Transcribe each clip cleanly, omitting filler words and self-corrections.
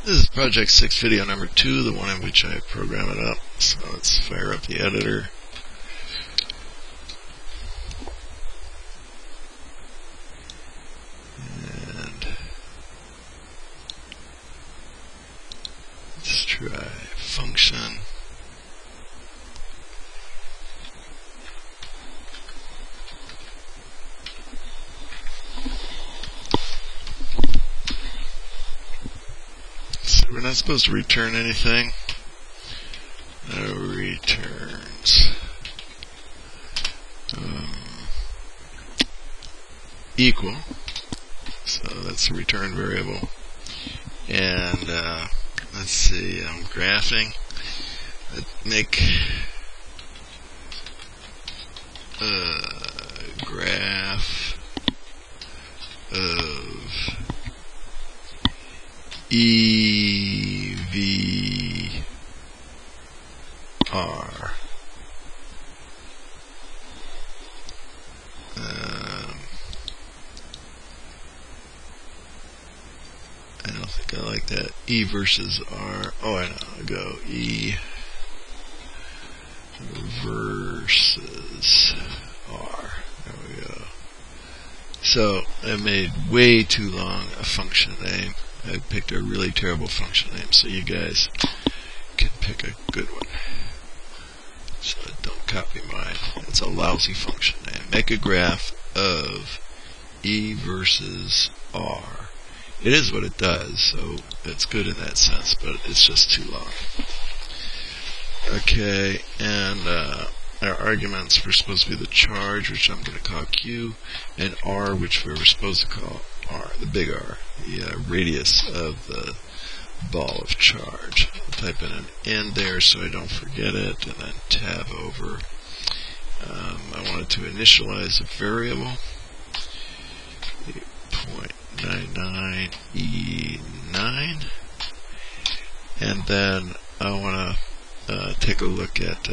This is project 6 video number 2, the one in which I program it up. So let's fire up the editor. And let's try function. We're not supposed to return anything. No returns. Equal. So that's a return variable. And let's see, I'm graphing. Make a graph of EVR. I don't think I like that. E versus R. Oh, I know. I'll go E versus R. There we go. So I made way too long a function name. I picked a really terrible function name, so you guys can pick a good one. So don't copy mine. It's a lousy function name. Make a graph of E versus R. It is what it does, so it's good in that sense, but it's just too long. Okay, and our arguments were supposed to be the charge, which I'm going to call Q, and R, which we were supposed to call R, the big R, the radius of the ball of charge. I'll type in an N there so I don't forget it, and then tab over. I wanted to initialize a variable, 0.99E9, and then I want to take a look at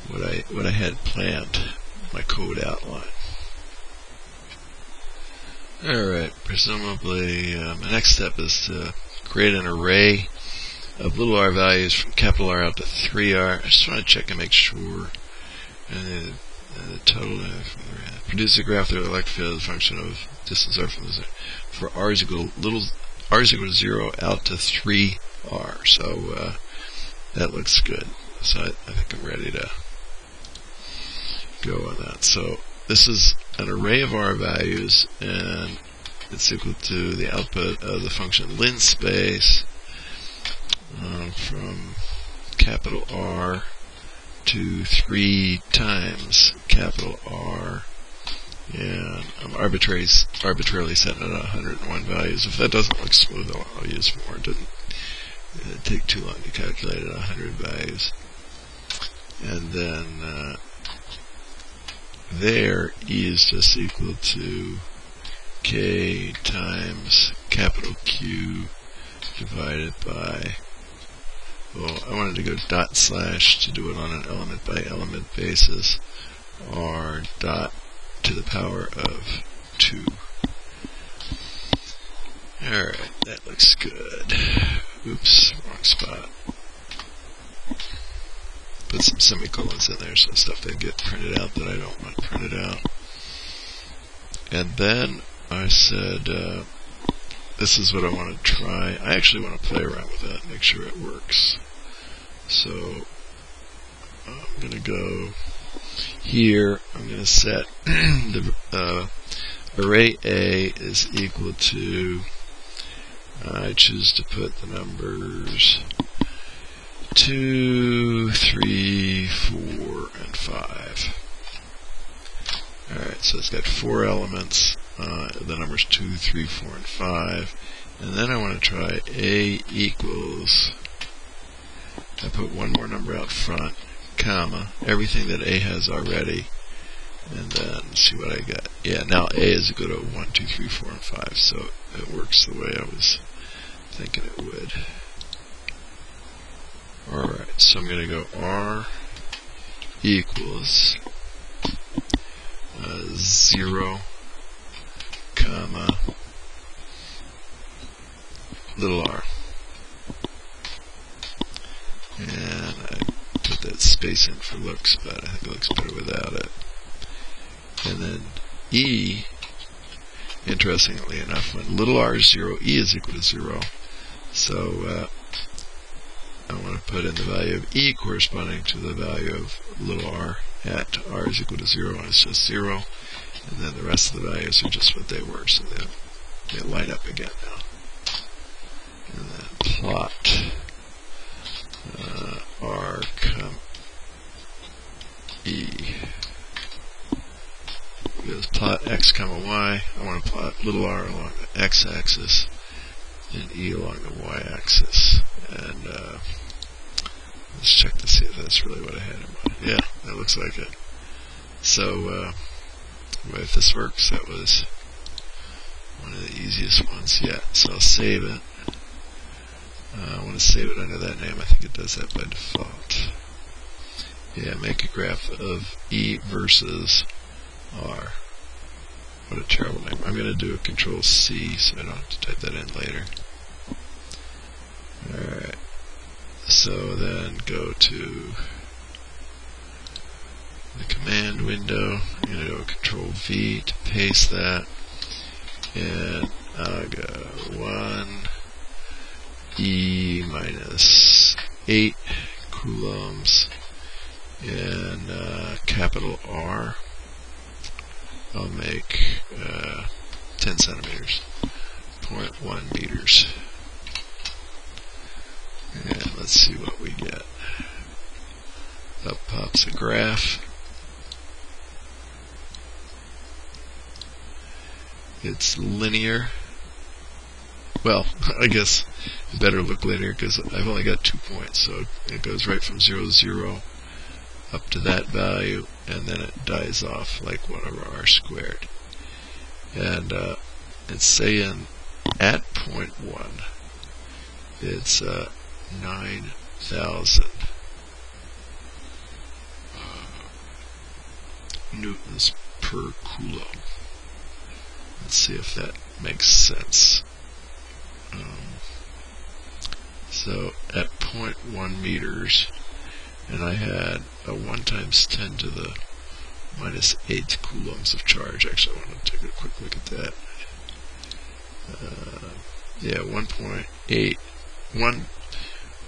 what I had planned, my code outline. Alright, presumably the next step is to create an array of little r values from capital R out to 3R. I just want to check and make sure. And the total produce a graph that will electric field as a function of distance r from the zero for r is equal to 0 out to 3R. So that looks good. So I think I'm ready to go on that. So this is an array of r values, and it's equal to the output of the function linspace from capital R to 3 times capital R, and I'm arbitrarily setting it at 101 values. If that doesn't look smooth, I'll use more. It didn't take too long to calculate at 100 values. And then there, E is just equal to K times capital Q divided by, well, I wanted to go dot slash to do it on an element by element basis, R dot to the power of 2. Alright, that looks good. Oops, wrong spot. Put some semicolons in there, some stuff that get printed out that I don't want printed out. And then I said, this is what I want to try. I actually want to play around with that and make sure it works. So I'm going to go here. I'm going to set the array A is equal to, I choose to put the numbers 2, 3, 4, and 5. Alright, so it's got 4 elements, the numbers 2, 3, 4, and 5. And then I want to try A equals, I put one more number out front, comma, everything that A has already, and then see what I got. Yeah, now A is equal to 1, 2, 3, 4, and 5, so it works the way I was thinking it would. Alright, so I'm going to go R equals 0, comma, little r. And I put that space in for looks, but I think it looks better without it. And then E, interestingly enough, when little r is 0, E is equal to 0. So I want to put in the value of E corresponding to the value of little r at r is equal to 0, and it's just 0. And then the rest of the values are just what they were, so they line up again now. And then plot r, E. Because plot x, y. I want to plot little r along the x-axis and E along the y-axis. And let's check to see if that's really what I had in mind. Yeah, that looks like it. So, if this works, that was one of the easiest ones yet. So I'll save it. I want to save it under that name. I think it does that by default. Yeah, make a graph of E versus R. What a terrible name. I'm going to do a Control C so I don't have to type that in later. Alright. So then go to the command window. I'm going to go Control V to paste that. And I'll go 1 E minus 8 coulombs and capital R. I'll make 10 centimeters, 0.1 meters. And let's see what we get. Up pops a graph. It's linear. Well, I guess it better look linear because I've only got 2 points, so it goes right from 0 to 0 up to that value, and then it dies off like 1 over r squared. And it's saying at point 1, it's 9,000 newtons per coulomb. Let's see if that makes sense. So at 0.1 meters, and I had a 1 times 10 to the minus 8 coulombs of charge. Actually, I want to take a quick look at that. Yeah, 1.8.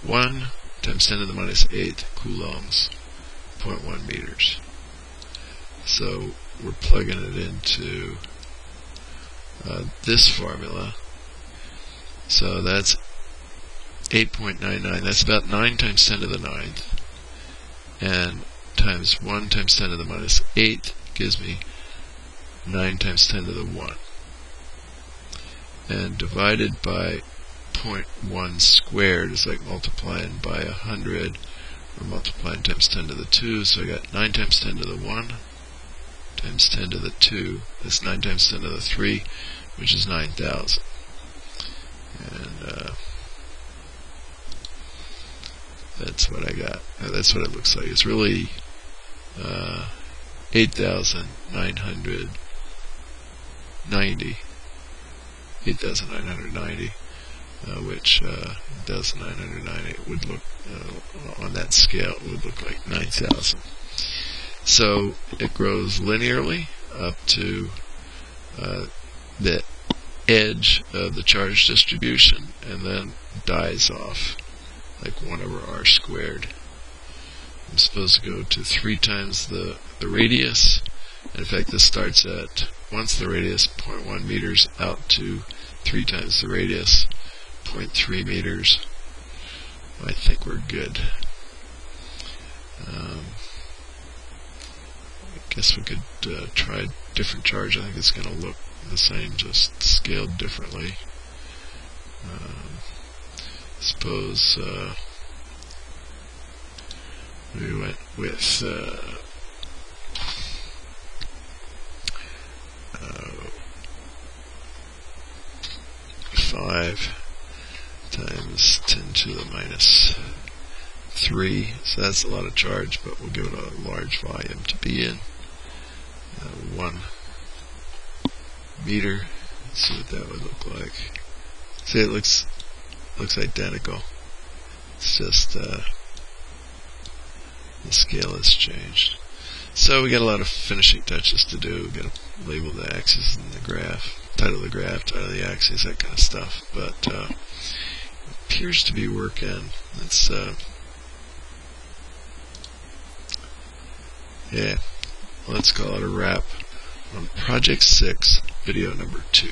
1 times 10 to the minus 8 coulombs, 0.1 meters. So we're plugging it into this formula. So that's 8.99. That's about 9 times 10 to the 9th. And times 1 times 10 to the minus 8 gives me 9 times 10 to the 1. And divided by 0.1 squared is like multiplying by 100 or multiplying times 10 to the 2. So I got 9 times 10 to the 1 times 10 to the 2. That's 9 times 10 to the 3, which is 9,000. And that's what I got. That's what it looks like. It's really 8,990. 8,990, which 8,990 would look on that scale. It would look like 9,000. So it grows linearly up to the edge of the charge distribution, and then dies off like 1 over r squared. I'm supposed to go to 3 times the radius. And in fact, this starts at once the radius, 0.1 meters, out to 3 times the radius, 0.3 meters. I think we're good. I guess we could try different charge. I think it's going to look the same, just scaled differently. Suppose we went with 5 times 10 to the minus 3. So that's a lot of charge, but we'll give it a large volume to be in. 1 meter. Let's see what that would look like. See, it looks looks identical. It's just the scale has changed. So we got a lot of finishing touches to do. We got to label the axes in the graph, title the graph, title the axes, that kind of stuff. But it appears to be working. Let's let's call it a wrap on project 6 video number 2.